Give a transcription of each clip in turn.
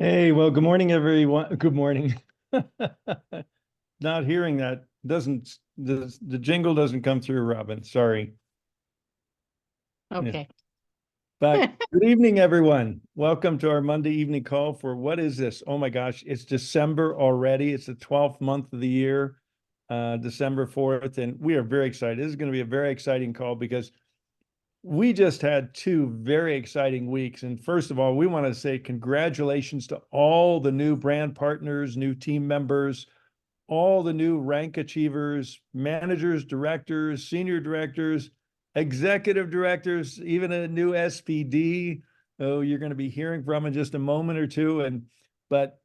Hey, well, good morning, everyone. Good morning. Not hearing that doesn't the jingle doesn't come through, Robin. Sorry. Yeah. Okay. But good evening, everyone. Welcome to our Monday evening call for what is this? Oh my gosh, it's December already. It's the 12th month of the year, December 4th, and we are very excited. This is going to be a very exciting call because we just had two very exciting weeks. And first of all, we want to say congratulations to all the new brand partners, new team members, all the new rank achievers, managers, directors, senior directors, executive directors, even a new SPD. Oh, you're going to be hearing from in just a moment or two. But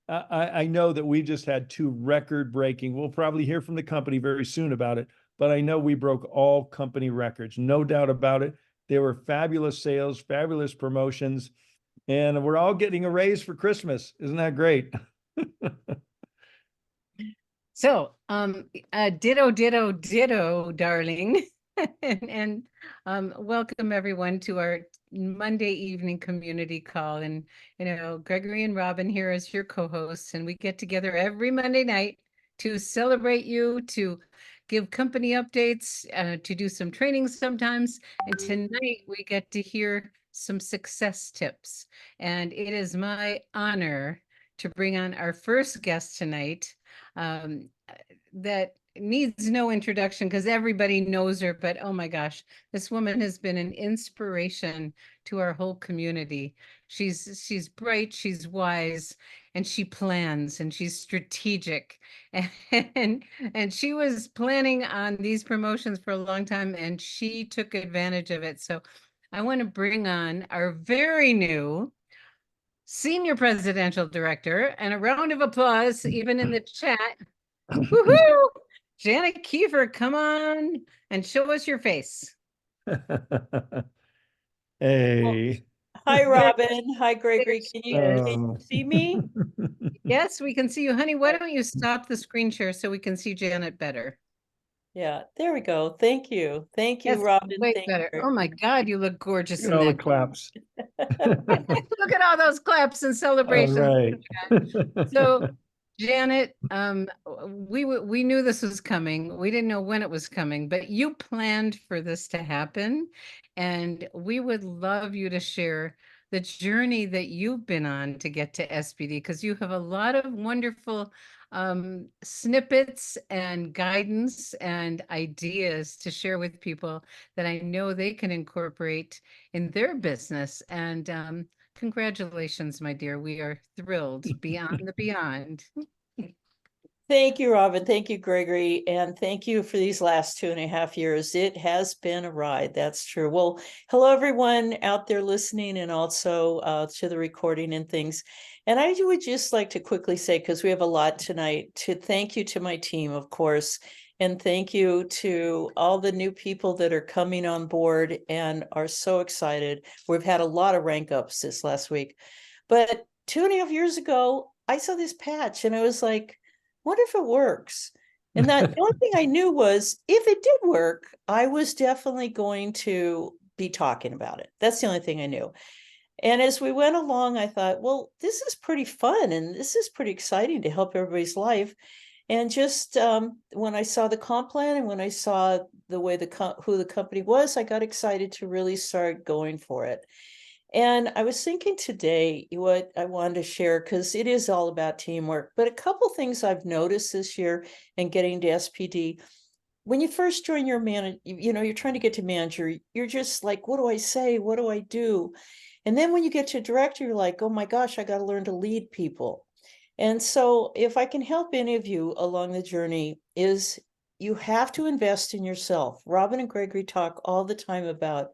I know that we just had two record breaking. We'll probably hear from the company very soon about it, but I know we broke all company records, no doubt about it. They were fabulous sales, fabulous promotions, and we're all getting a raise for Christmas. Isn't that great? So, ditto, ditto, ditto, darling. And welcome everyone to our Monday evening community call. And, Gregory and Robin here as your co-hosts, and we get together every Monday night to celebrate you, to give company updates, to do some training sometimes. And tonight we get to hear some success tips. And it is my honor to bring on our first guest tonight. Um, that needs no introduction because everybody knows her, but oh my gosh, this woman has been an inspiration to our whole community. She's bright, she's wise, and she plans and she's strategic. And and she was planning on these promotions for a long time and she took advantage of it. So I want to bring on our very new Senior Presidential Director, and a round of applause, even in the chat. Woohoo! Janet Kiefer, come on and show us your face. Hey. Hi, Robin. Hi, Gregory. Can you see me? Yes, we can see you. Honey, why don't you stop the screen share so we can see Janet better? Yeah, there we go. Thank you. Thank you, Yes, Robin. way Thank better. you. Oh my God, you look gorgeous in All the that. claps. Look at all those claps and All celebrations. right. So, Janet, we knew this was coming. We didn't know when it was coming, but you planned for this to happen, and we would love you to share the journey that you've been on to get to SPD, because you have a lot of wonderful snippets and guidance and ideas to share with people that I know they can incorporate in their business. And congratulations, my dear. We are thrilled beyond the beyond. Thank you, Robin. Thank you, Gregory. And thank you for these last 2.5 years. It has been a ride. That's true. Well, hello, everyone out there listening and also to the recording and things. And I would just like to quickly say, because we have a lot tonight, to thank you to my team, of course, and thank you to all the new people that are coming on board and are so excited. We've had a lot of rank ups this last week. But 2.5 years ago, I saw this patch and I was like, what if it works? And that the only thing I knew was if it did work, I was definitely going to be talking about it. That's the only thing I knew. And as we went along, I thought, well, this is pretty fun and this is pretty exciting to help everybody's life. And just when I saw the comp plan and when I saw the way who the company was, I got excited to really start going for it. And I was thinking today what I wanted to share, because it is all about teamwork, but a couple things I've noticed this year in getting to SPD. When you first join your you're trying to get to manager, you're just like, what do I say? What do I do? And then when you get to director, you're like, oh my gosh, I got to learn to lead people. And so if I can help any of you along the journey, is you have to invest in yourself. Robin and Gregory talk all the time about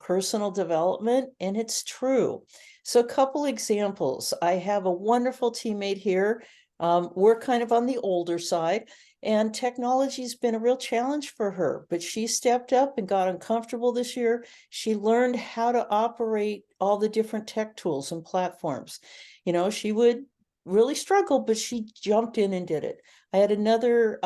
personal development, and it's true. So a couple examples. I have a wonderful teammate here. We're kind of on the older side, and technology's been a real challenge for her, but she stepped up and got uncomfortable this year. She learned how to operate all the different tech tools and platforms. She would really struggle, but she jumped in and did it. I had another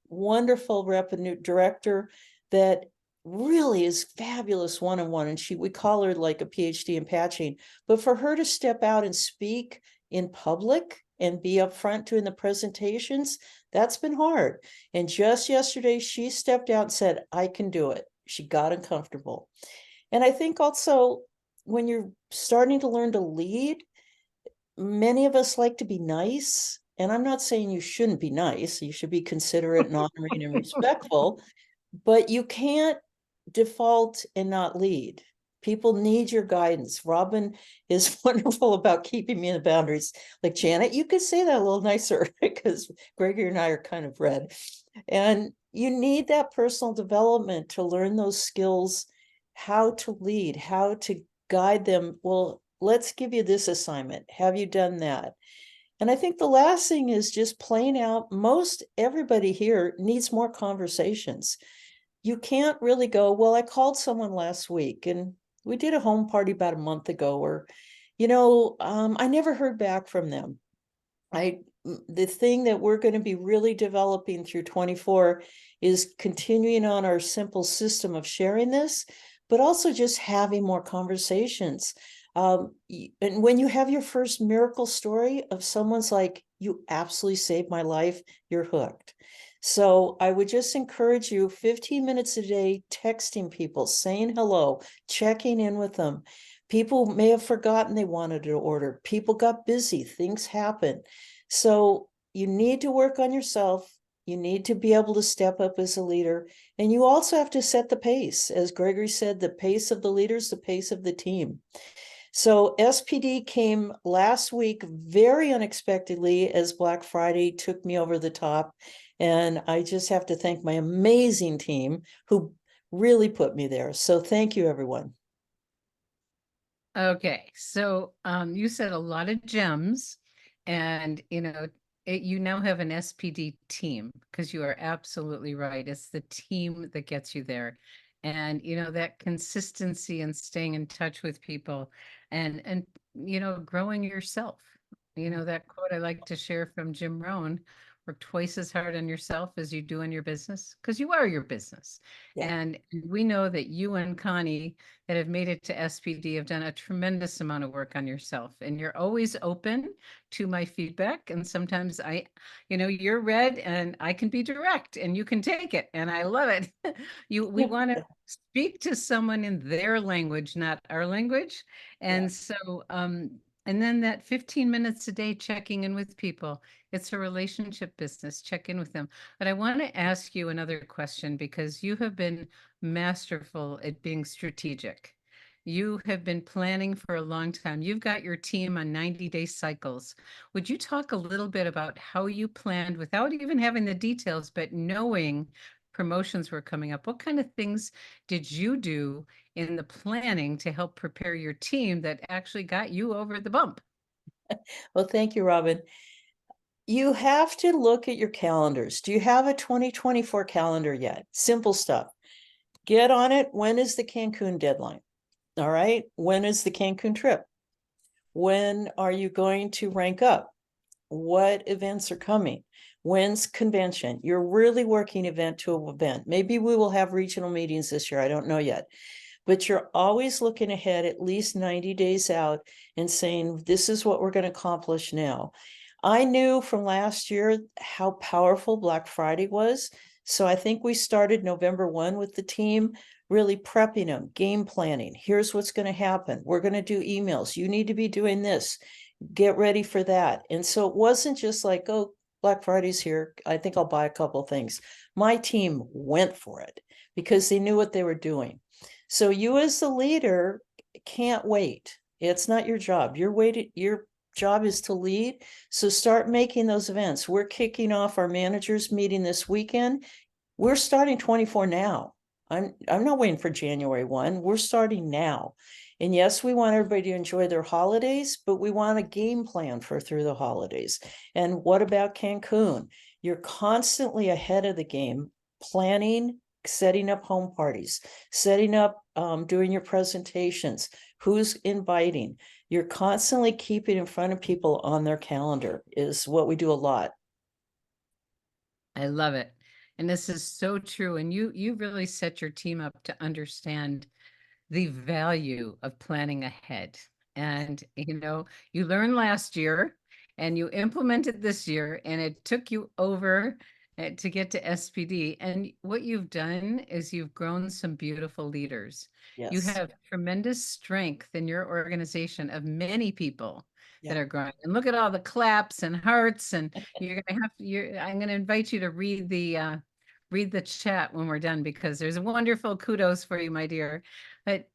wonderful rep and director that really is fabulous one-on-one, and we call her like a PhD in patching, but for her to step out and speak in public and be upfront doing the presentations, that's been hard. And just yesterday, she stepped out and said, I can do it. She got uncomfortable. And I think also when you're starting to learn to lead, many of us like to be nice. And I'm not saying you shouldn't be nice. You should be considerate and honoring and respectful, but you can't default and not lead. People need your guidance. Robin is wonderful about keeping me in the boundaries. Like, Janet, you could say that a little nicer because Gregory and I are kind of red. And you need that personal development to learn those skills, how to lead, how to guide them. Well, let's give you this assignment. Have you done that? And I think the last thing is just playing out. Most everybody here needs more conversations. You can't really go, well, I called someone last week and we did a home party about a month ago, or, I never heard back from them. The thing that we're going to be really developing through 24 is continuing on our simple system of sharing this, but also just having more conversations. And when you have your first miracle story of someone's like, you absolutely saved my life, you're hooked. So I would just encourage you 15 minutes a day, texting people, saying hello, checking in with them. People may have forgotten they wanted to order. People got busy, things happen. So you need to work on yourself. You need to be able to step up as a leader. And you also have to set the pace. As Gregory said, the pace of the leaders, the pace of the team. So SPD came last week very unexpectedly as Black Friday took me over the top. And I just have to thank my amazing team who really put me there. So thank you, everyone. Okay, so you said a lot of gems, and you now have an SPD team, because you are absolutely right. It's the team that gets you there. And that consistency and staying in touch with people and growing yourself. That quote I like to share from Jim Rohn: work twice as hard on yourself as you do on your business, because you are your business. Yeah. And we know that you and Connie that have made it to SPD have done a tremendous amount of work on yourself, and you're always open to my feedback. And sometimes you're red and I can be direct and you can take it, and I love it. We want to speak to someone in their language, not our language. And so and then that 15 minutes a day checking in with people. It's a relationship business. Check in with them. But I want to ask you another question, because you have been masterful at being strategic. You have been planning for a long time. You've got your team on 90-day cycles. Would you talk a little bit about how you planned without even having the details, but knowing promotions were coming up? What kind of things did you do in the planning to help prepare your team that actually got you over the bump? Well, thank you, Robin. You have to look at your calendars. Do you have a 2024 calendar yet? Simple stuff. Get on it. When is the Cancun deadline? All right. When is the Cancun trip? When are you going to rank up? What events are coming? When's convention? You're really working event to event. Maybe we will have regional meetings this year. I don't know yet. But you're always looking ahead at least 90 days out and saying, this is what we're going to accomplish now. I knew from last year how powerful Black Friday was. So I think we started November 1 with the team, really prepping them, game planning. Here's what's going to happen. We're going to do emails. You need to be doing this. Get ready for that. And so it wasn't just like, oh, Black Friday's here, I think I'll buy a couple of things. My team went for it because they knew what they were doing. So you as the leader can't wait. It's not your job. Your job is to lead. So start making those events. We're kicking off our managers meeting this weekend. We're starting 24 now. I'm not waiting for January 1. We're starting now. And yes, we want everybody to enjoy their holidays, but we want a game plan for through the holidays. And what about Cancun? You're constantly ahead of the game, planning, setting up home parties, setting up, doing your presentations, who's inviting. You're constantly keeping in front of people on their calendar is what we do a lot. I love it. And this is so true. And you really set your team up to understand the value of planning ahead. And, you learned last year and you implemented this year, and it took you over to get to SPD. And what you've done is you've grown some beautiful leaders. You Yes. have tremendous strength in your organization of many people that Yeah. are growing. And look at all the claps and hearts. And I'm going to invite you to read the chat when we're done, because there's a wonderful kudos for you, my dear. But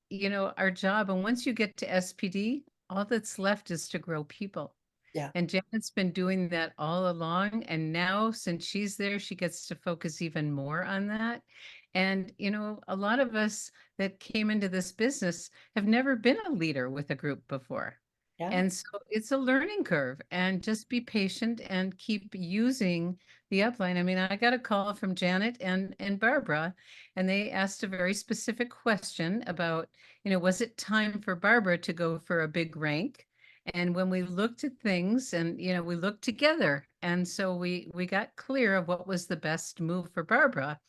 our job, and once you get to SPD, all that's left is to grow people. Yeah. And Janet's been doing that all along. And now, since she's there, she gets to focus even more on that. And, a lot of us that came into this business have never been a leader with a group before. Yeah. And so it's a learning curve, and just be patient and keep using the upline. I mean, I got a call from Janet and Barbara, and they asked a very specific question about, was it time for Barbara to go for a big rank? And when we looked at things and, we looked together, and so we got clear of what was the best move for Barbara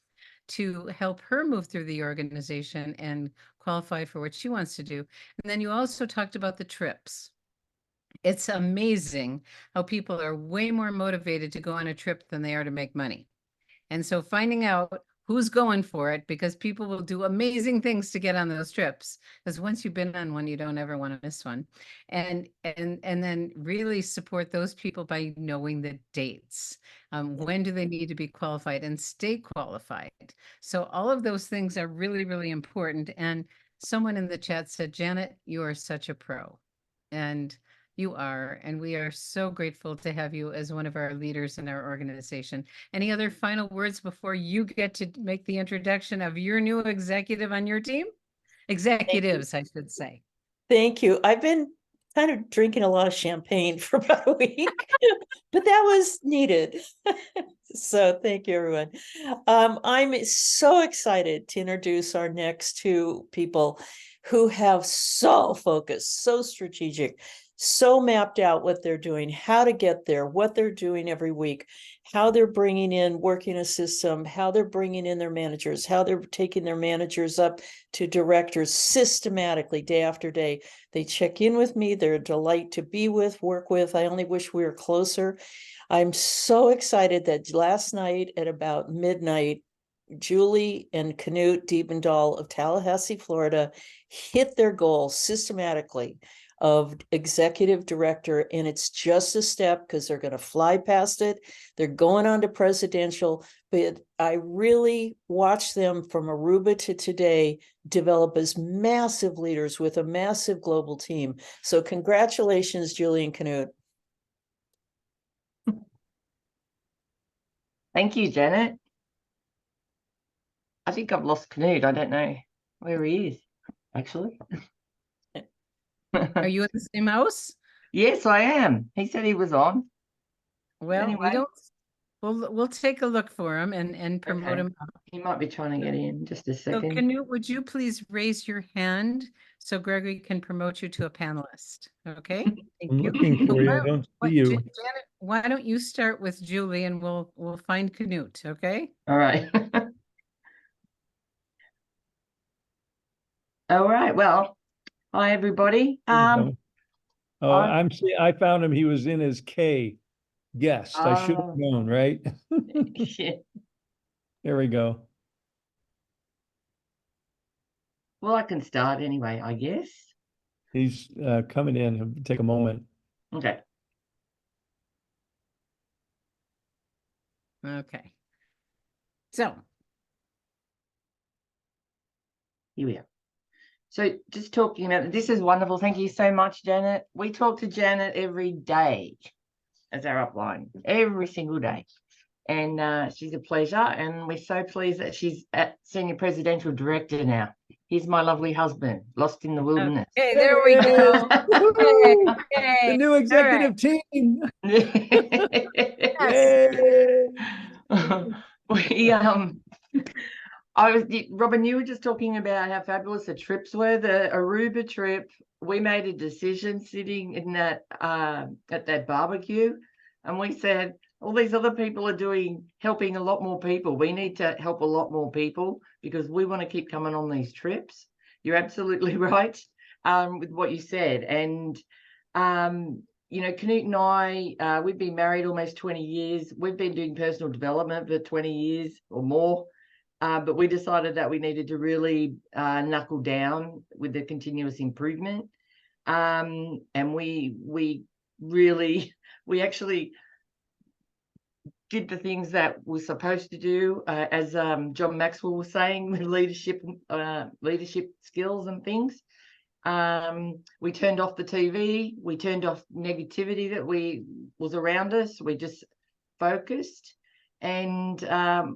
to help her move through the organization and qualify for what she wants to do. And then you also talked about the trips. It's amazing how people are way more motivated to go on a trip than they are to make money. And so finding out who's going for it, because people will do amazing things to get on those trips. Because once you've been on one, you don't ever want to miss one. And then really support those people by knowing the dates. When do they need to be qualified and stay qualified? So all of those things are really, really important. And someone in the chat said, Janet, you are such a pro. And you are, and we are so grateful to have you as one of our leaders in our organization. Any other final words before you get to make the introduction of your new executive on your team? Executives, I should say. Thank you. I've been kind of drinking a lot of champagne for about a week, but that was needed. So thank you, everyone. I'm so excited to introduce our next two people who have so focused, so strategic, so mapped out what they're doing, how to get there, what they're doing every week, how they're bringing in, working a system, how they're bringing in their managers, how they're taking their managers up to directors systematically day after day. They check in with me. They're a delight to be with, work with. I only wish we were closer. I'm so excited that last night at about midnight, Julie and Knut Diebendahl of Tallahassee, Florida, hit their goal systematically of executive director. And it's just a step because they're going to fly past it. They're going on to presidential. But I really watched them from Aruba to today develop as massive leaders with a massive global team. So congratulations, Julie and Knut. Thank you, Janet. I think I've lost Knut. I don't know where he is, actually. Are you in the same house? Yes, I am. He said he was on. Well, we Anyway. don't. We'll take a look for him and promote Okay. him. He might be trying to get in. Just a So second. Knut, would you please raise your hand so Gregory can promote you to a panelist? Okay. Thank I'm you. looking So for you. why I don't- don't what- see you. Janet, why don't you start with Julie and we'll find Knut, okay? All right. All right. Well, hi everybody. Oh, I'm- I found him. He was in his K guest. I should have Oh. known, right? Yeah. There we go. Well, I can start anyway, I guess. He's coming in. He'll take a moment. Okay. Okay. So Here we are. So just talking about this is wonderful. Thank you so much, Janet. We talk to Janet every day as our upline, every single day. And she's a pleasure. And we're so pleased that she's at Senior Presidential Director now. He's my lovely husband, lost in the wilderness. okay, there we go. Okay, The okay. new executive team. Yay! Robin, you were just talking about how fabulous the trips were. The Aruba trip, we made a decision sitting in that at that barbecue, and we said, all these other people are helping a lot more people. We need to help a lot more people because we want to keep coming on these trips. You're absolutely right with what you said. And, Canute and I, we've been married almost 20 years. We've been doing personal development for 20 years or more. But we decided that we needed to really knuckle down with the continuous improvement. And we actually did the things that we're supposed to do, as John Maxwell was saying, with leadership skills and things. We turned off the TV. We turned off negativity that was around us. We just focused, and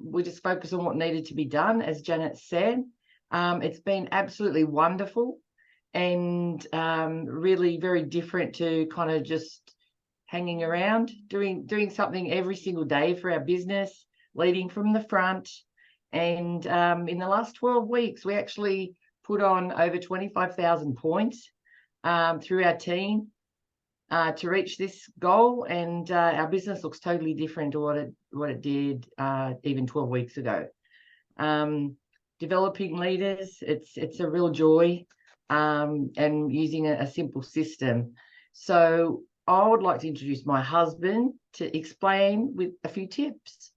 we just focused on what needed to be done, as Janet said. It's been absolutely wonderful and really very different to kind of just hanging around, doing something every single day for our business, leading from the front. And in the last 12 weeks, we actually put on over 25,000 points through our team to reach this goal. And our business looks totally different to what it did even 12 weeks ago. Developing leaders, it's a real joy, and using a simple system. So I would like to introduce my husband to explain with a few tips.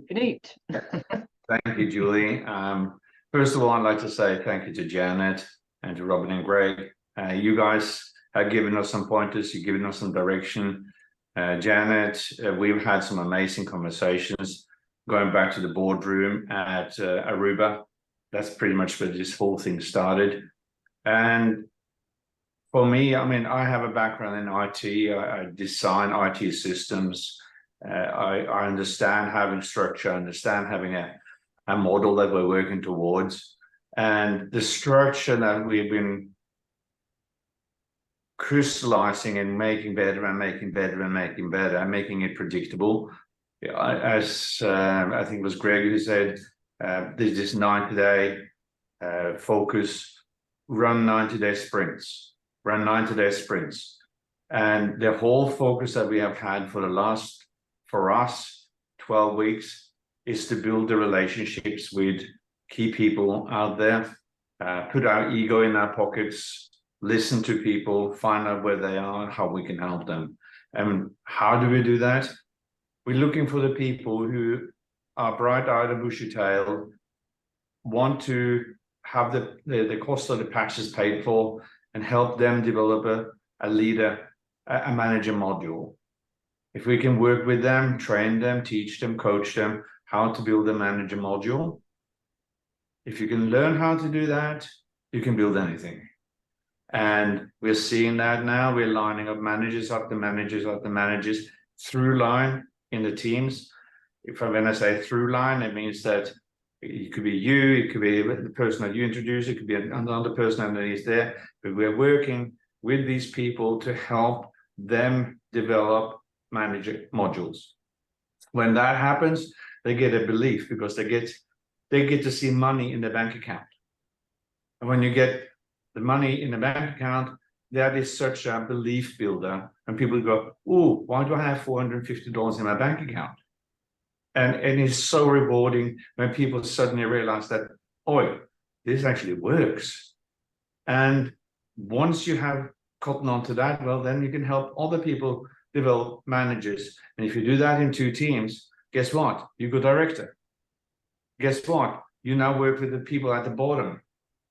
Canute. Thank you, Julie. First of all, I'd like to say thank you to Janet and to Robin and Greg. You guys have given us some pointers, you've given us some direction. Janet, we've had some amazing conversations going back to the boardroom at Aruba. That's pretty much where this whole thing started. And for me, I mean, I have a background in IT. I design IT systems. I understand having structure, I understand having a model that we're working towards. And the structure that we've been crystallizing and making better and making better and making better and making it predictable. As I think it was Greg who said, there's this 90-day focus, run 90-day sprints. Run 90-day sprints. And the whole focus that we have had for us, 12 weeks, is to build the relationships with key people out there, put our ego in our pockets, listen to people, find out where they are, how we can help them. And how do we do that? We're looking for the people who are bright-eyed and bushy-tailed, want to have the cost of the patches paid for, and help them develop a leader, a manager module. If we can work with them, train them, teach them, coach them how to build a manager module. If you can learn how to do that, you can build anything. And we're seeing that now. We're lining up managers after managers after managers through line in the teams. When I say through line, it means that it could be you, it could be the person that you introduce, it could be another person that is there, but we're working with these people to help them develop manager modules. When that happens, they get a belief because they get to see money in the bank account. And when you get the money in the bank account, that is such a belief builder. And people go, oh, why do I have $450 in my bank account? And it's so rewarding when people suddenly realize that, oh, this actually works. And once you have gotten onto that, well, then you can help other people develop managers. And if you do that in 2 teams, guess what? You go director. Guess what? You now work with the people at the bottom.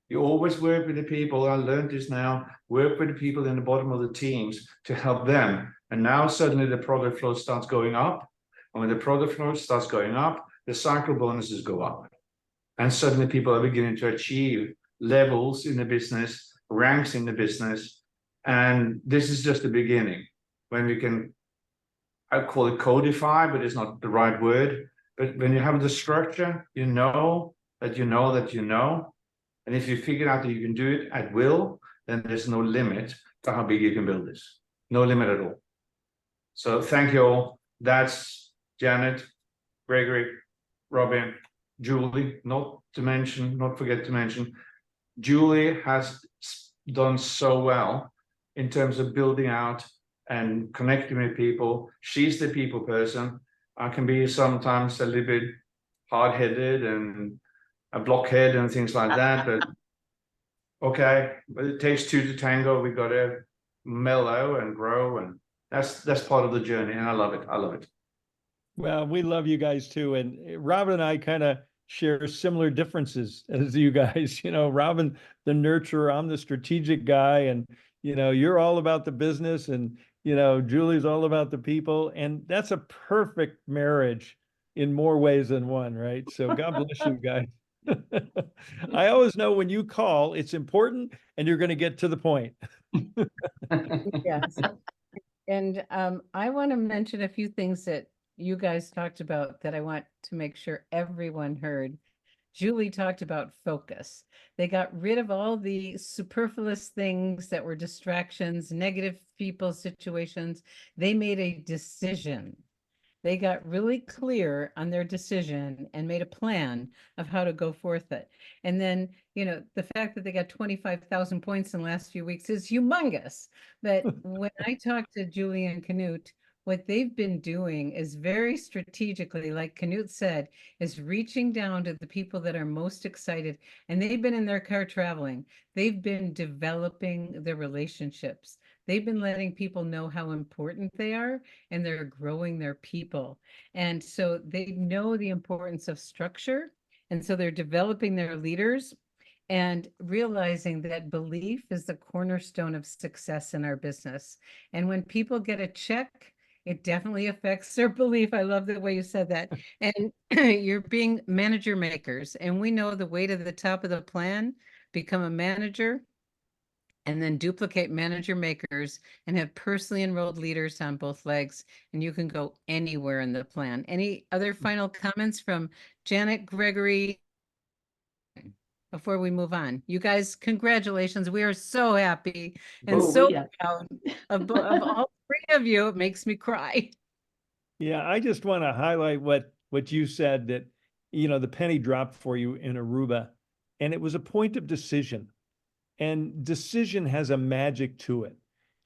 You always work with the people, I learned this now, work with the people in the bottom of the teams to help them. And now suddenly the product flow starts going up. And when the product flow starts going up, the cycle bonuses go up. And suddenly people are beginning to achieve levels in the business, ranks in the business. And this is just the beginning. When we can, I call it codify, but it's not the right word. But when you have the structure, you know that you know that you know. And if you figure out that you can do it at will, then there's no limit to how big you can build this. No limit at all. So thank you all. That's Janet, Gregory, Robin, Julie, not forget to mention, Julie has done so well in terms of building out and connecting with people. She's the people person. I can be sometimes a little bit hard-headed and a blockhead and things like that, but okay, but it takes two to tango. We got to mellow and grow, and that's part of the journey, and I love it. I love it. Well, we love you guys too. And Robin and I kind of share similar differences as you guys. You know, Robin, the nurturer, I'm the strategic guy. And, you know, you're all about the business, and, you know, Julie's all about the people. And that's a perfect marriage in more ways than one, right? So God bless you guys. I always know when you call, it's important and you're going to get to the point. Yes. And I want to mention a few things that you guys talked about that I want to make sure everyone heard. Julie talked about focus. They got rid of all the superfluous things that were distractions, negative people, situations. They made a decision. They got really clear on their decision and made a plan of how to go forth it. And then, you know, the fact that they got 25,000 points in the last few weeks is humongous. But when I talked to Julie and Knut, what they've been doing is very strategically, like Knut said, is reaching down to the people that are most excited. And they've been in their car traveling. They've been developing their relationships. They've been letting people know how important they are, and they're growing their people. And so they know the importance of structure. And so they're developing their leaders and realizing that belief is the cornerstone of success in our business. And when people get a check, it definitely affects their belief. I love the way you said that. And you're being manager makers. And we know the way to the top of the plan, become a manager, and then duplicate manager makers and have personally enrolled leaders on both legs, and you can go anywhere in the plan. Any other final comments from Janet, Gregory, before we move on? You guys, congratulations. We are so happy and Oh, so yeah. proud of all three of you. It makes me cry. Yeah, I just want to highlight what you said, that, you know, the penny dropped for you in Aruba, and it was a point of decision. And decision has a magic to it.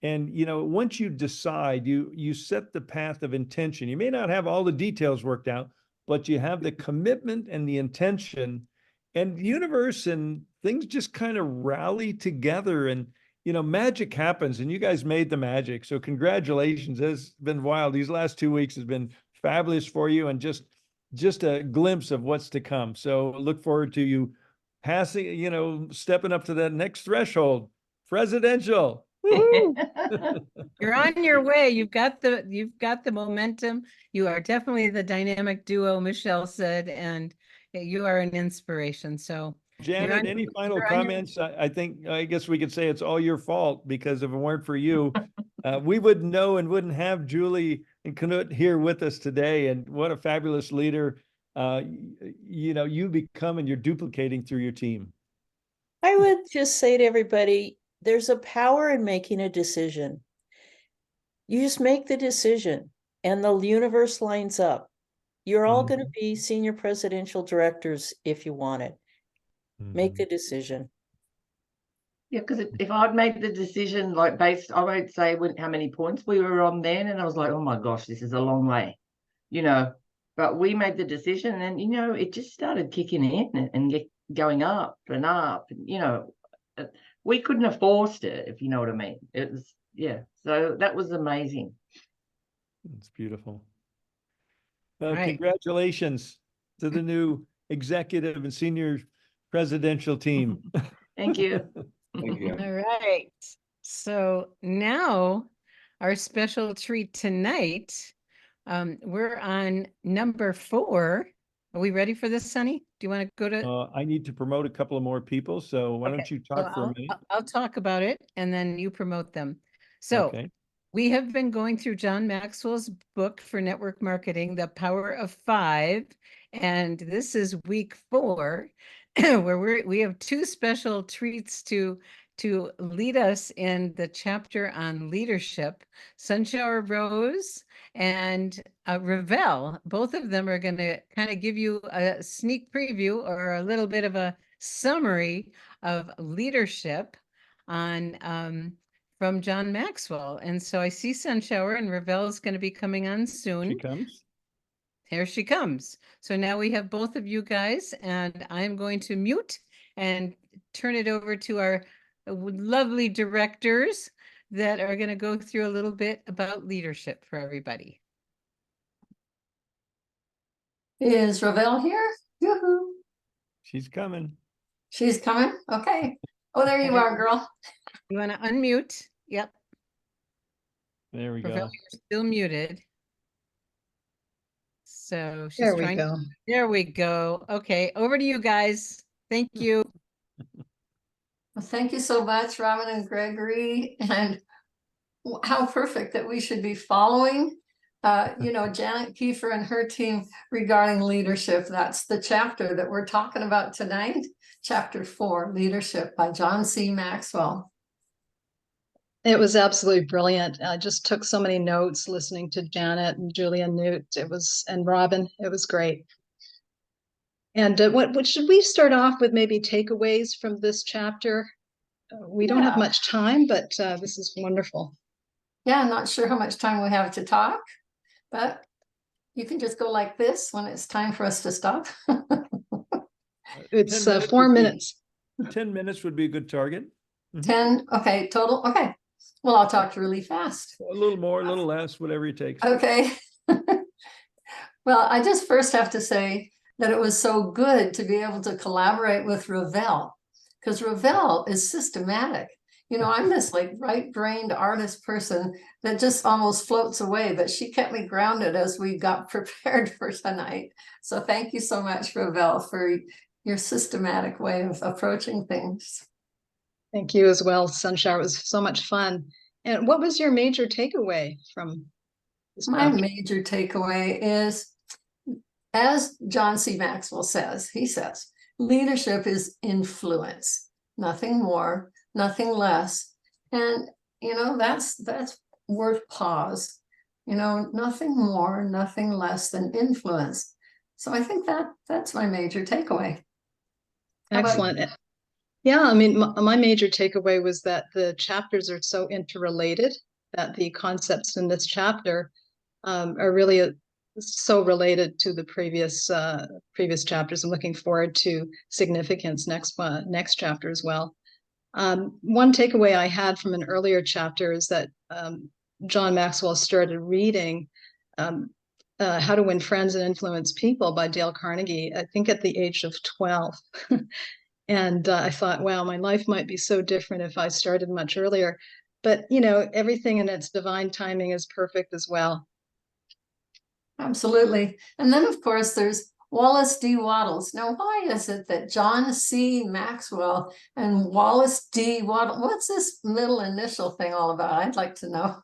And, you know, once you decide, you set the path of intention. You may not have all the details worked out, but you have the commitment and the intention, and the universe and things just kind of rally together, and, you know, magic happens, and you guys made the magic. So congratulations. It's been wild. These last 2 weeks has been fabulous for you, and just a glimpse of what's to come. So look forward to you passing, you know, stepping up to that next threshold, presidential. You're on your way. You've got the momentum. You are definitely the dynamic duo, Michelle said, and you are an inspiration. So Janet, any final comments? I guess we could say it's all your fault, because if it weren't for you, we wouldn't know and wouldn't have Julie and Knut here with us today. And what a fabulous leader, you know, you become, and you're duplicating through your team. I would just say to everybody, there's a power in making a decision. You just make the decision and the universe lines up. You're all going to be senior presidential directors if you want it. Make the decision. Yeah, because if I'd made the decision like based, I won't say how many points we were on then, and I was like, oh my gosh, this is a long way, you know. But we made the decision, and you know, it just started kicking in and going up and up. And, you know, we couldn't have forced it, if you know what I mean. It was, yeah. So that was amazing. It's beautiful. Well, Right. congratulations to the new executive and senior presidential team. Thank you. Thank you. All right. So now our special treat tonight, we're on number 4. Are we ready for this, Sunny? Do you want to go to? I need to promote a couple of more people, so why don't you So talk for a minute? I'll talk about it and then you promote them. So Okay. we have been going through John Maxwell's book for network marketing, The Power of 5, and this is week 4, where we have 2 special treats to lead us in the chapter on leadership. Sunshower Rose and Ravel, both of them are going to kind of give you a sneak preview or a little bit of a summary of leadership on from John Maxwell. And so I see Sunshower, and Ravel is going to be coming on She soon. comes. Here she comes. So now we have both of you guys, and I'm going to mute and turn it over to our lovely directors that are going to go through a little bit about leadership for everybody. Is Ravel here? Yoo-hoo. She's coming. She's coming? Okay. Oh, there you are, girl. You want to unmute? Yep. There we Ravel, go. you're still muted. So she's There we trying. go. There we go. Okay, over to you guys. Thank you. Well, thank you so much, Robin and Gregory. And how perfect that we should be following, Janet Kiefer and her team regarding leadership. That's the chapter that we're talking about tonight. Chapter 4, Leadership by John C. Maxwell. It was absolutely brilliant. I just took so many notes listening to Janet and Julia Newt. And Robin. It was great. And what should we start off with? Maybe takeaways from this chapter. We don't have Yeah. much time, but this is wonderful. Yeah, I'm not sure how much time we have to talk, but you can just go like this when it's time for us to stop. It's 10 minutes 4 would be- minutes. 10 minutes would be a good target. 10, okay, total, okay. Well, I'll talk really fast. A little more, a little less, whatever it takes. Okay. Well, I just first have to say that it was so good to be able to collaborate with Ravel, because Ravel is systematic. I'm this like right-brained artist person that just almost floats away, but she kept me grounded as we got prepared for tonight. So thank you so much, Ravel, for your systematic way of approaching things. Thank you as well, Sunshower. It was so much fun. And what was your major takeaway from this My chapter? major takeaway is, as John C. Maxwell says, he says, leadership is influence, nothing more, nothing less. And, that's worth pause, nothing more, nothing less than influence. So I think that's my major takeaway. How about Excellent. Yeah, I mean, my major takeaway was that the chapters are so interrelated, that the concepts in this chapter are really so related to the previous chapters. I'm looking forward to significance next chapter as well. One takeaway I had from an earlier chapter is that John Maxwell started reading How to Win Friends and Influence People by Dale Carnegie, I think at the age of 12. And I thought, wow, my life might be so different if I started much earlier. But, everything in its divine timing is perfect as well. Absolutely. And then, of course, there's Wallace D. Wattles. Now, why is it that John C. Maxwell and Wallace D. Wattles, what's this middle initial thing all about? I'd like to know.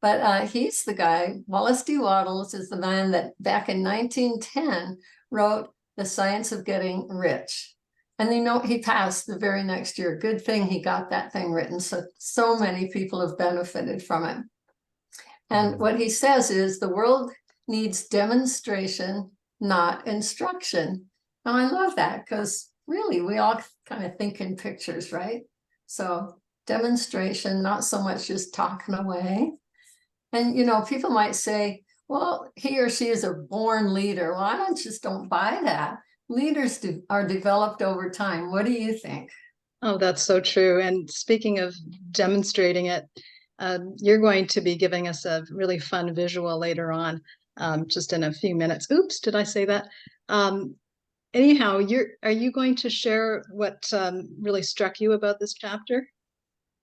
But he's the guy. Wallace D. Wattles is the man that back in 1910 wrote The Science of Getting Rich. And he passed the very next year. Good thing he got that thing written. So many people have benefited from it. And what he says is the world needs demonstration, not instruction. And I love that, because really we all kind of think in pictures, right? So demonstration, not so much just talking away. And, people might say, well, he or she is a born leader. Well, I don't buy that. Leaders are developed over time. What do you think? Oh, that's so true. And speaking of demonstrating it, you're going to be giving us a really fun visual later on, just in a few minutes. Oops, did I say that? Anyhow, are you going to share what really struck you about this chapter?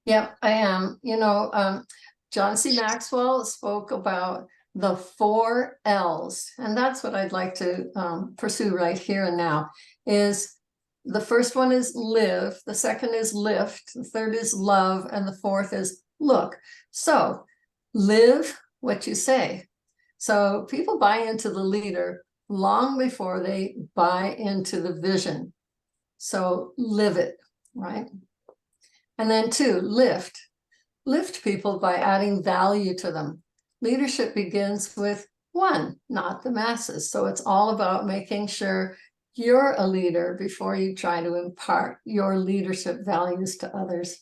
Yep, I am. John C. Maxwell spoke about the 4 L's, and that's what I'd like to pursue right here and now. Is the first one is live, the second is lift, the third is love, and the fourth is look. So live what you say. So people buy into the leader long before they buy into the vision. So live it, right? And then 2, lift. Lift people by adding value to them. Leadership begins with 1, not the masses. So it's all about making sure you're a leader before you try to impart your leadership values to others.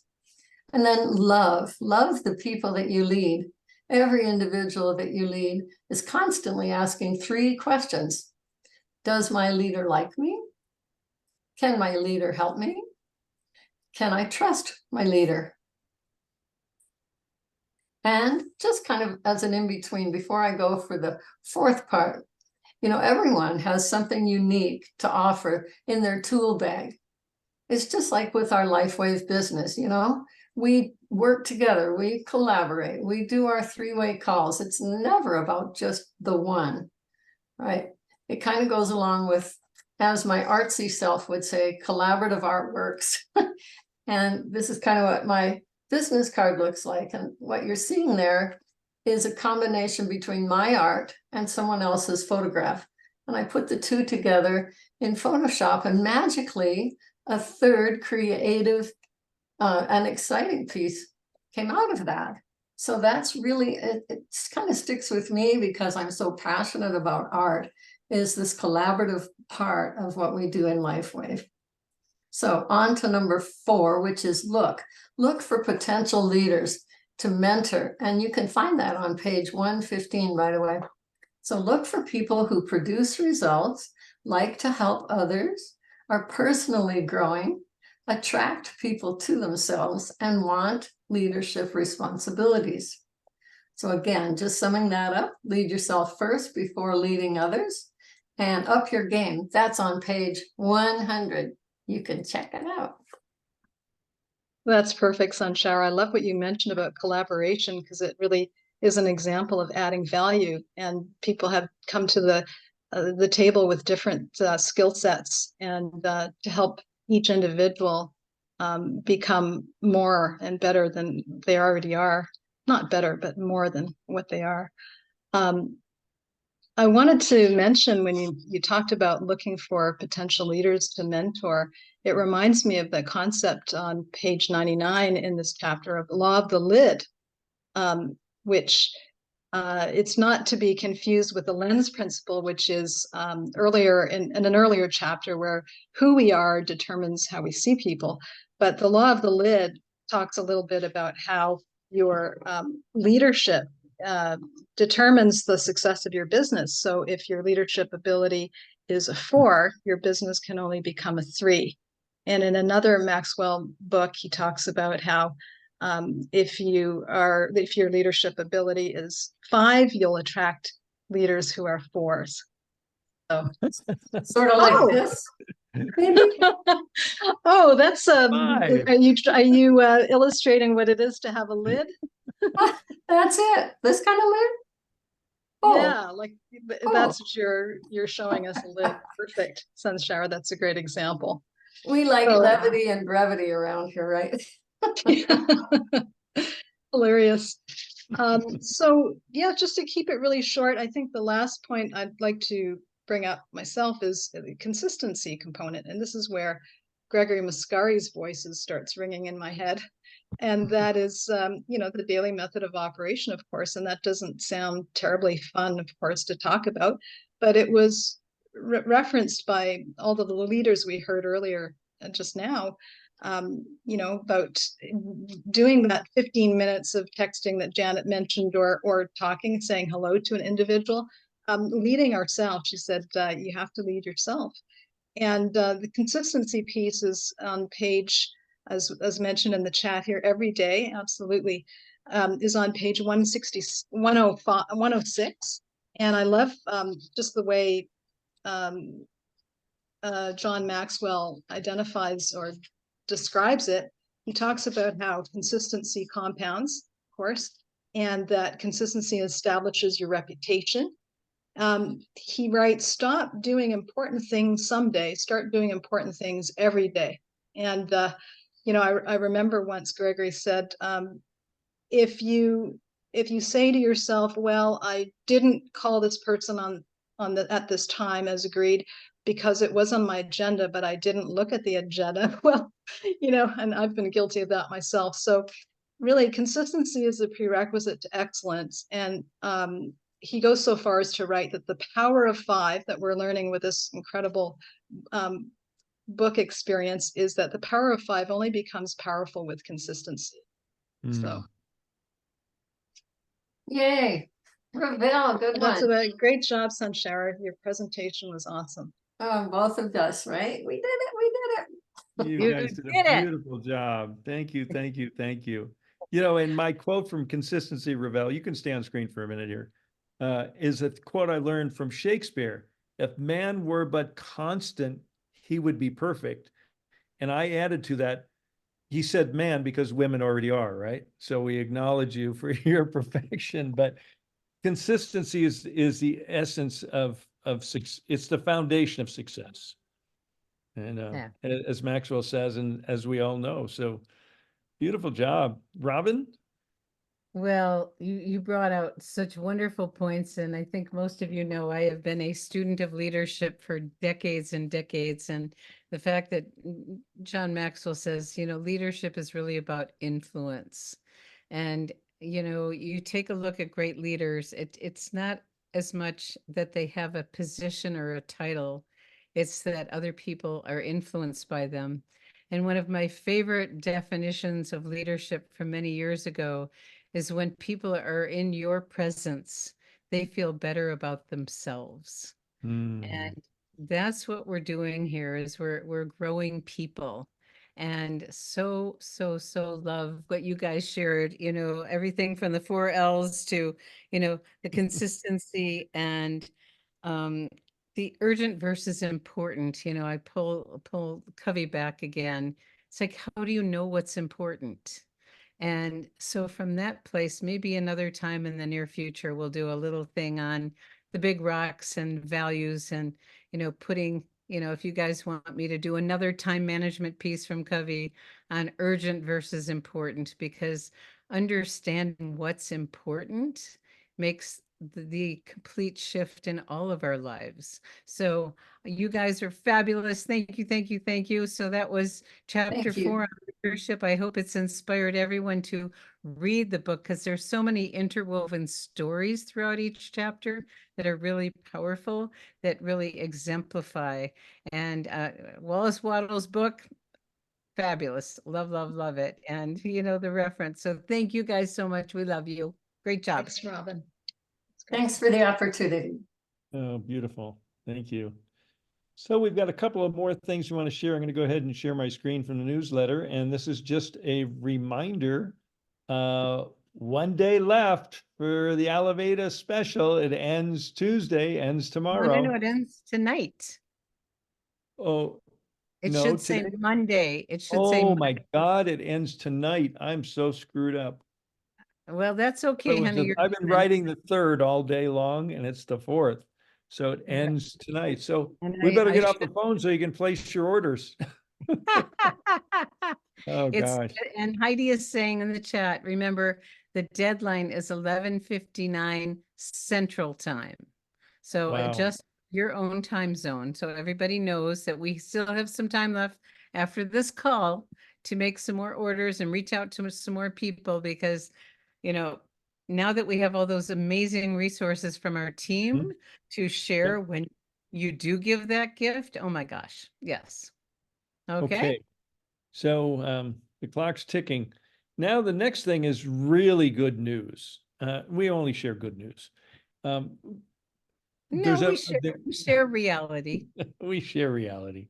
And then love the people that you lead. Every individual that you lead is constantly asking 3 questions. Does my leader like me? Can my leader help me? Can I trust my leader? And just kind of as an in-between, before I go for the 4th part, you know, everyone has something unique to offer in their tool bag. It's just like with our LifeWave business, you know, we work together, we collaborate, we do our 3-way calls. It's never about just the one, right? It kind of goes along with, as my artsy self would say, collaborative artworks. And this is kind of what my business card looks like. And what you're seeing there is a combination between my art and someone else's photograph. And I put the 2 together in Photoshop, and magically a 3rd creative and exciting piece came out of that. So that's really, it kind of sticks with me because I'm so passionate about art, is this collaborative part of what we do in LifeWave. So on to number 4, which is look for potential leaders to mentor. And you can find that on page 115 right away. So look for people who produce results, like to help others, are personally growing, attract people to themselves, and want leadership responsibilities. So again, just summing that up, lead yourself first before leading others, and up your game. That's on page 100. You can check it out. That's perfect, Sunshara. I love what you mentioned about collaboration, because it really is an example of adding value, and people have come to the table with different skill sets, and to help each individual become more and better than they already are. Not better, but more than what they are. I wanted to mention, when you talked about looking for potential leaders to mentor, it reminds me of the concept on page 99 in this chapter of law of the lid, which it's not to be confused with the lens principle, which is earlier in an earlier chapter, where who we are determines how we see people. But the law of the lid talks a little bit about how your leadership determines the success of your business. So if your leadership ability is a 4, your business can only become a 3. And in another Maxwell book, he talks about how if your leadership ability is 5, you'll attract leaders who are 4s. So Sort of like this. Maybe. Oh, that's 5. are you illustrating what it is to have a lid? That's it. This kind of lid? Oh. Yeah, like that's what you're showing us, a lid. Perfect, Sunshara. That's a great example. We like So- levity and brevity around here, right? Hilarious. So yeah, just to keep it really short, I think the last point I'd like to bring up myself is the consistency component. And this is where Gregory Muscari's voices starts ringing in my head. And that is, the daily method of operation, of course. And that doesn't sound terribly fun, of course, to talk about, but it was referenced by all the leaders we heard earlier just now, about doing that 15 minutes of texting that Janet mentioned, or talking, saying hello to an individual, leading ourselves. She said, you have to lead yourself. And the consistency piece is on page, as mentioned in the chat here, every day, absolutely, is on page 106. And I love just the way John Maxwell identifies or describes it. He talks about how consistency compounds, of course, and that consistency establishes your reputation. He writes, stop doing important things someday, start doing important things every day. And, I remember once Gregory said, if you say to yourself, well, I didn't call this person at this time as agreed because it was on my agenda, but I didn't look at the agenda. Well, and I've been guilty of that myself. So really, consistency is a prerequisite to excellence. And he goes so far as to write that the power of 5 that we're learning with this incredible book experience is that the power of 5 only becomes powerful with consistency. So Yay. Ravel, good that's one. a great job, Sunshara. Your presentation was awesome. Oh, both of us, right? We did it. We did it. You You guys did a did it. beautiful job. Thank you, thank you, thank you. You know, and my quote from Consistency, Ravel, you can stay on screen for a minute here, is a quote I learned from Shakespeare. If man were but constant, he would be perfect. And I added to that, he said man because women already are, right? So we acknowledge you for your perfection, but consistency is the essence of it's the foundation of success. And Yeah. as Maxwell says, and as we all know, so beautiful job, Robin. Well, you brought out such wonderful points, and I think most of you know I have been a student of leadership for decades and decades. And the fact that John Maxwell says, leadership is really about influence. And, you take a look at great leaders, it's not as much that they have a position or a title, it's that other people are influenced by them. And one of my favorite definitions of leadership from many years ago is when people are in your presence, they feel better about themselves. Mm. And that's what we're doing here is we're growing people. And so love what you guys shared, everything from the 4 L's to, the consistency and the urgent versus important. I pull Covey back again. It's like, how do you know what's important? And so from that place, maybe another time in the near future, we'll do a little thing on the big rocks and values and, putting, if you guys want me to do another time management piece from Covey on urgent versus important, because understanding what's important makes the complete shift in all of our lives. So you guys are fabulous. Thank you, thank you, thank you. So that was chapter Thank you. 4 on leadership. I hope it's inspired everyone to read the book because there's so many interwoven stories throughout each chapter that are really powerful, that really exemplify. And Wallace Wattles' book, fabulous. Love, love, love it. And the reference. So thank you guys so much. We love you. Great job. Thanks, Robin. Thanks for the opportunity. Oh, beautiful. Thank you. So we've got a couple of more things we want to share. I'm going to go ahead and share my screen from the newsletter. And this is just a reminder. 1 day left for the Alaveda special. It ends Tuesday, ends tomorrow. No, it ends tonight. Oh, It no, should say today? Monday. It should say Oh my God, it ends tonight. I'm so screwed up. Well, that's okay, honey. I've been writing the 3rd all day long and it's the 4th. So it Yeah. ends tonight. So And we better I get off the phone so you can place your orders. Oh gosh. And Heidi is saying in the chat, remember, the deadline is 11:59 Central Time. So Wow. adjust your own time zone. So everybody knows that we still have some time left after this call to make some more orders and reach out to some more people because, now that we have all those amazing resources from our team to share when you do give that gift, oh my gosh, yes. Okay. So the clock's ticking. Now the next thing is really good news. We only share good news. No, There's we share reality. we share reality.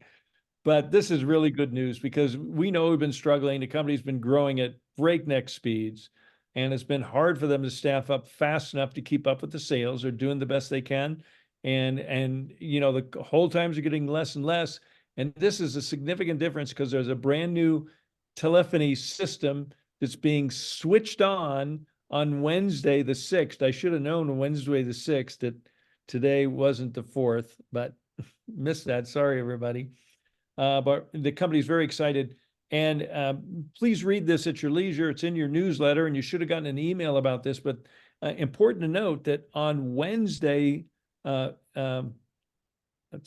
But this is really good news because we know we've been struggling. The company's been growing at breakneck speeds, and it's been hard for them to staff up fast enough to keep up with the sales. They're doing the best they can. And the whole times are getting less and less. And this is a significant difference because there's a brand new telephony system that's being switched on Wednesday, the 6th. I should have known Wednesday, the 6th, that today wasn't the 4th, but missed that. Sorry, everybody. But the company's very excited. And please read this at your leisure. It's in your newsletter, and you should have gotten an email about this. But important to note that on Wednesday, it's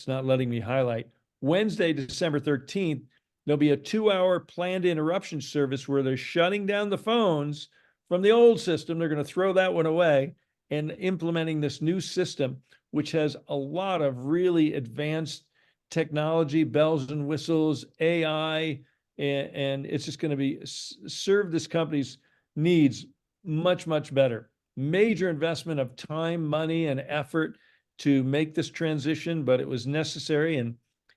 not letting me highlight, Wednesday, December 13th, there'll be a 2-hour planned interruption service where they're shutting down the phones from the old system. They're going to throw that one away and implementing this new system, which has a lot of really advanced technology, bells and whistles, AI, and it's just going to be serve this company's needs much, much better. Major investment of time, money, and effort to make this transition, but it was necessary. And,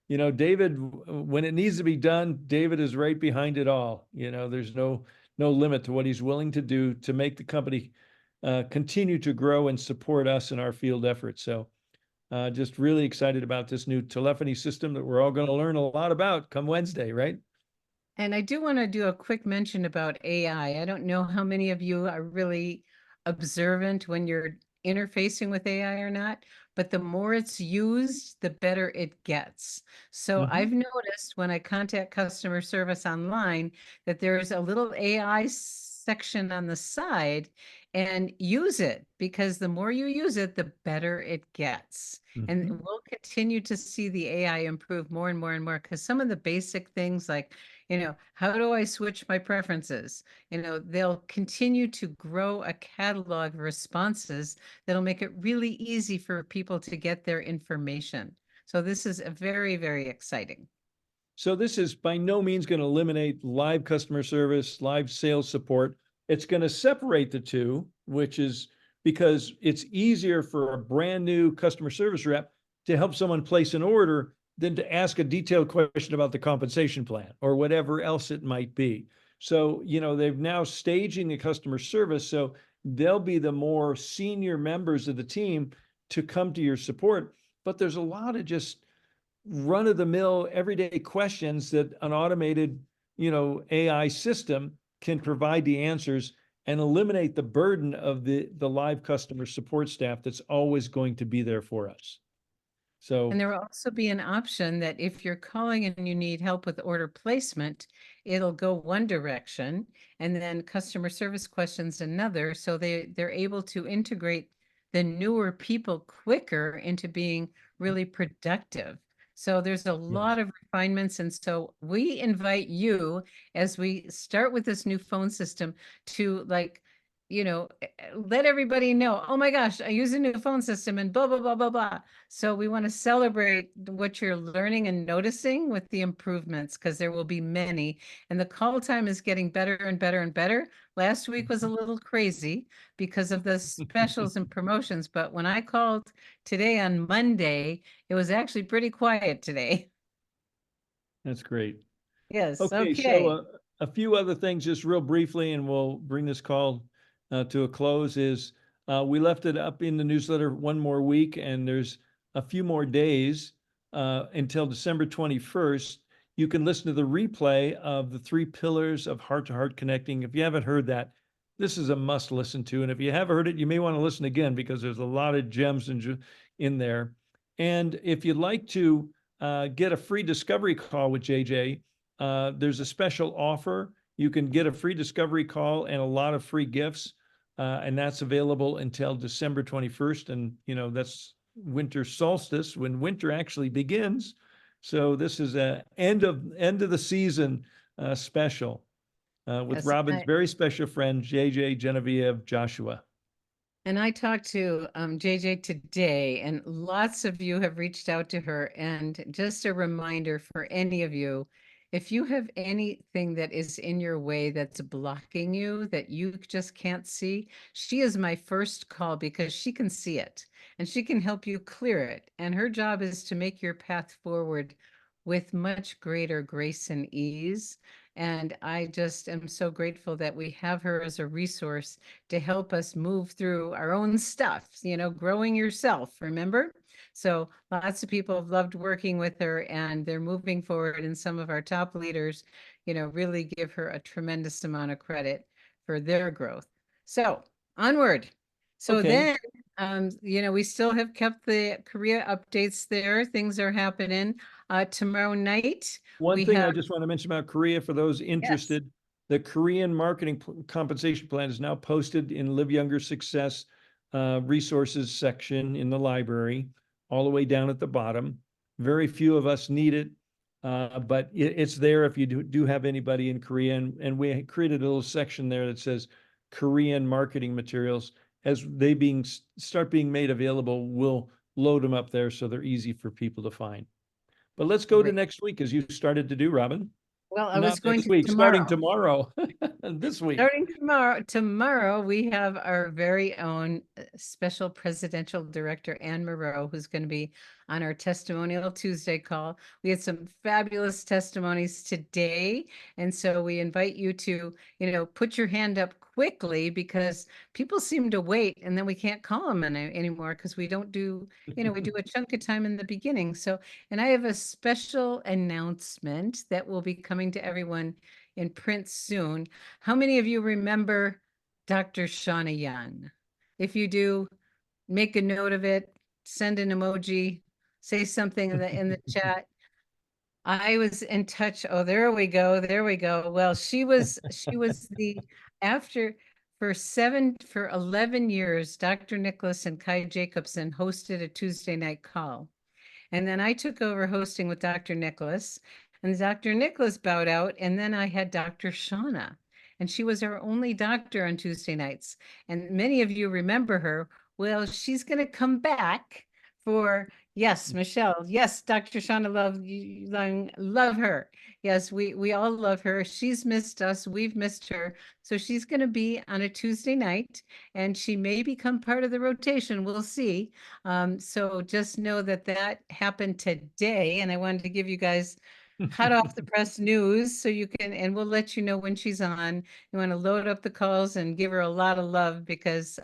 you know, David, when it needs to be done, David is right behind it all. You know, there's no limit to what he's willing to do to make the company continue to grow and support us in our field efforts. So just really excited about this new telephony system that we're all going to learn a lot about come Wednesday, right? And I do want to do a quick mention about AI. I don't know how many of you are really observant when you're interfacing with AI or not, but the more it's used, the better it gets. So Mhm. I've noticed when I contact customer service online that there's a little AI section on the side, and use it, because the more you use it, the better it gets. And Mhm. we'll continue to see the AI improve more and more and more, because some of the basic things like, you know, how do I switch my preferences? You know, they'll continue to grow a catalog of responses that'll make it really easy for people to get their information. So this is a very, very exciting. So this is by no means going to eliminate live customer service, live sales support. It's going to separate the two, which is because it's easier for a brand new customer service rep to help someone place an order than to ask a detailed question about the compensation plan or whatever else it might be. So, you know, they've now staging the customer service. So they'll be the more senior members of the team to come to your support. But there's a lot of just run-of-the-mill everyday questions that an automated, you know, AI system can provide the answers and eliminate the burden of the live customer support staff that's always going to be there for us. So, And there will also be an option that if you're calling and you need help with order placement, it'll go one direction, and then customer service questions another. So they're able to integrate the newer people quicker into being really productive. So there's a lot of refinements. And so we invite you, as we start with this new phone system, to, like, you know, let everybody know, oh my gosh, I use a new phone system and blah, blah, blah, blah, blah. So we want to celebrate what you're learning and noticing with the improvements, because there will be many. And the call time is getting better and better and better. Last week was a little crazy because of the specials and promotions. But when I called today on Monday, it was actually pretty quiet today. that's great. Yes, Okay, okay. so a few other things just real briefly, and we'll bring this call to a close, is we left it up in the newsletter one more week, and there's a few more days until December 21st. You can listen to the replay of the 3 pillars of heart-to-heart connecting. If you haven't heard that, this is a must listen to. And if you haven't heard it, you may want to listen again, because there's a lot of gems in there. And if you'd like to get a free discovery call with JJ, there's a special offer. You can get a free discovery call and a lot of free gifts. And that's available until December 21st. And, you know, that's winter solstice, when winter actually begins. So this is a end of the season special with Yes, Robin's very special friend, JJ Genevieve Joshua. and I talked to JJ today, and lots of you have reached out to her. And just a reminder for any of you, if you have anything that is in your way that's blocking you, that you just can't see, she is my first call, because she can see it and she can help you clear it. And her job is to make your path forward with much greater grace and ease. And I just am so grateful that we have her as a resource to help us move through our own stuff, you know, growing yourself, remember? So lots of people have loved working with her, and they're moving forward. And some of our top leaders, you know, really give her a tremendous amount of credit for their growth. So onward. So Okay. then, you know, we still have kept the career updates there. Things are happening. Tomorrow night, One we thing I have, just want to mention about Korea for those interested, the Korean marketing compensation plan is now posted in Live Younger Success resources section in the library, all the way down at the bottom. Very few of us need it, but it's there if you do have anybody in Korea. And we created a little section there that says Korean marketing materials. As they start being made available, we'll load them up there so they're easy for people to find. But let's go to Great. next week, as you started to do, Robin. Well, I Not was going next to week, starting tomorrow. tomorrow, this week. Starting tomorrow we have our very own special presidential director, Anne Moreau, who's going to be on our Testimonial Tuesday call. We had some fabulous testimonies today, and so we invite you to, put your hand up quickly because people seem to wait, and then we can't call them anymore because we don't do, we do a chunk of time in the beginning. So, and I have a special announcement that will be coming to everyone in print soon. How many of you remember Dr. Shauna Young? If you do, make a note of it, send an emoji, say something in the chat. I was in touch. Oh, there we go. There we go. Well, she was the after for 11 years, Dr. Nicholas and Kai Jacobson hosted a Tuesday night call. And then I took over hosting with Dr. Nicholas, and Dr. Nicholas bowed out. And then I had Dr. Shauna, and she was our only doctor on Tuesday nights. And many of you remember her. Well, she's going to come back for, yes, Michelle. Yes, Dr. Shauna love her. Yes, we all love her. She's missed us. We've missed her. So she's going to be on a Tuesday night, and she may become part of the rotation. We'll see. So just know that happened today, and I wanted to give you guys hot off the press news so you can, and we'll let you know when she's on. You want to load up the calls and give her a lot of love because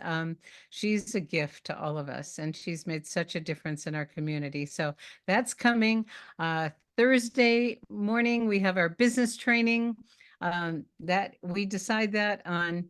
she's a gift to all of us, and she's made such a difference in our community. So that's coming. Thursday morning, we have our business training that we decide that on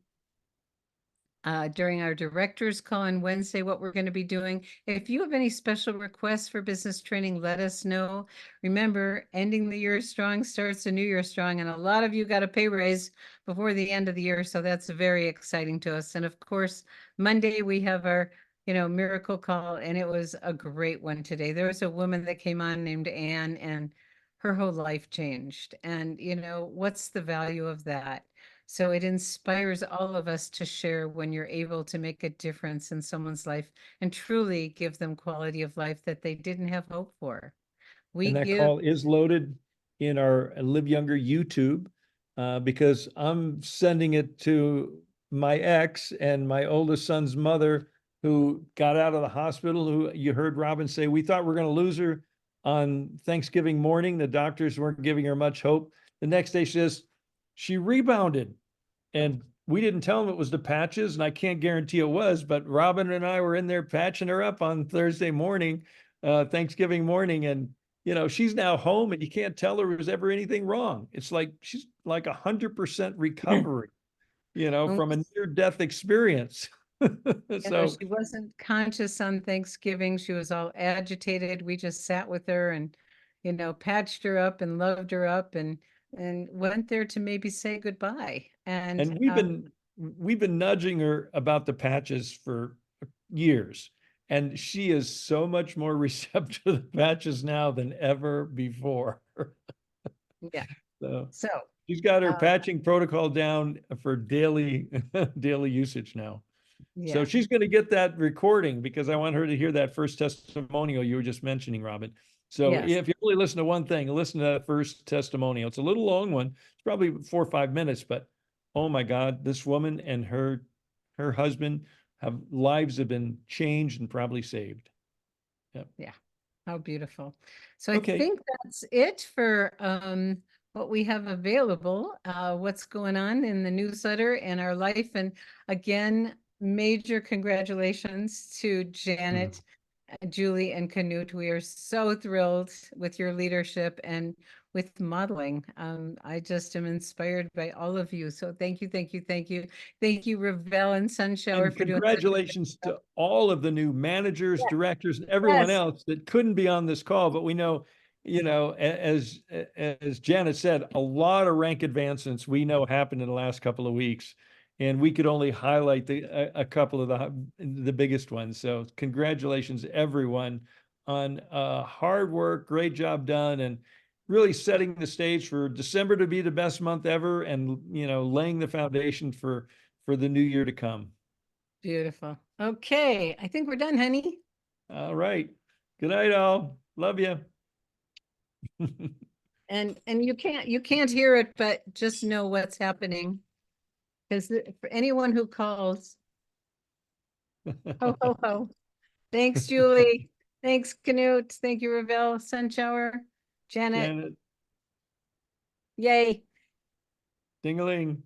during our director's call on Wednesday, what we're going to be doing. If you have any special requests for business training, let us know. Remember, ending the year strong starts the new year strong, and a lot of you got a pay raise before the end of the year, so that's very exciting to us. And of course, Monday we have our miracle call, and it was a great one today. There was a woman that came on named Anne, and her whole life changed. And what's the value of that? So it inspires all of us to share when you're able to make a difference in someone's life and truly give them quality of life that they didn't have hope for. And that call is loaded in our Live Younger YouTube because I'm sending it to my ex and my oldest son's mother, who got out of the hospital, who you heard Robin say, we thought we were going to lose her on Thanksgiving morning. The doctors weren't giving her much hope. The next day she says, she rebounded. And we didn't tell them it was the patches, and I can't guarantee it was, but Robin and I were in there patching her up on Thursday morning, Thanksgiving morning. And, she's now home, and you can't tell her was ever anything wrong. It's like she's like 100% recovery, from a near-death experience. So she wasn't conscious on Thanksgiving. She was all agitated. We just sat with her and, patched her up and loved her up and went there to maybe say goodbye. And we've been nudging her about the patches for years, and she is so much more receptive to the patches now than ever before. Yeah. So she's got her patching protocol down for daily usage now. Yeah. So she's going to get that recording because I want her to hear that first testimonial you were just mentioning, Robin. So Yes. if you only listen to one thing, listen to that first testimonial. It's a little long one. It's probably 4 or 5 minutes, but oh my God, this woman and her husband lives have been changed and probably saved. Yep. Yeah. How beautiful. So Okay. I think that's it for what we have available, what's going on in the newsletter and our life. And again, major congratulations to Janet, Julie, and Canute. We are so thrilled with your leadership and with modeling. I just am inspired by all of you. So thank you, thank you, thank you. Thank you, Ravel and Sunshower, And for doing congratulations to all of the new managers, directors, and everyone Yes. else that couldn't be on this call. But we know, as Janet said, a lot of rank advancements we know happened in the last couple of weeks, and we could only highlight a couple of the biggest ones. So congratulations, everyone, on hard work, great job done, and really setting the stage for December to be the best month ever, and laying the foundation for the new year to come. Beautiful. Okay. I think we're done, honey. All right. Good night, all. Love you. And you can't hear it, but just know what's happening. Because for anyone who calls, ho, ho, ho. Thanks, Julie. Thanks, Canute. Thank you, Ravel, Sunshower, Janet. Janet, Yay. ding-a-ling.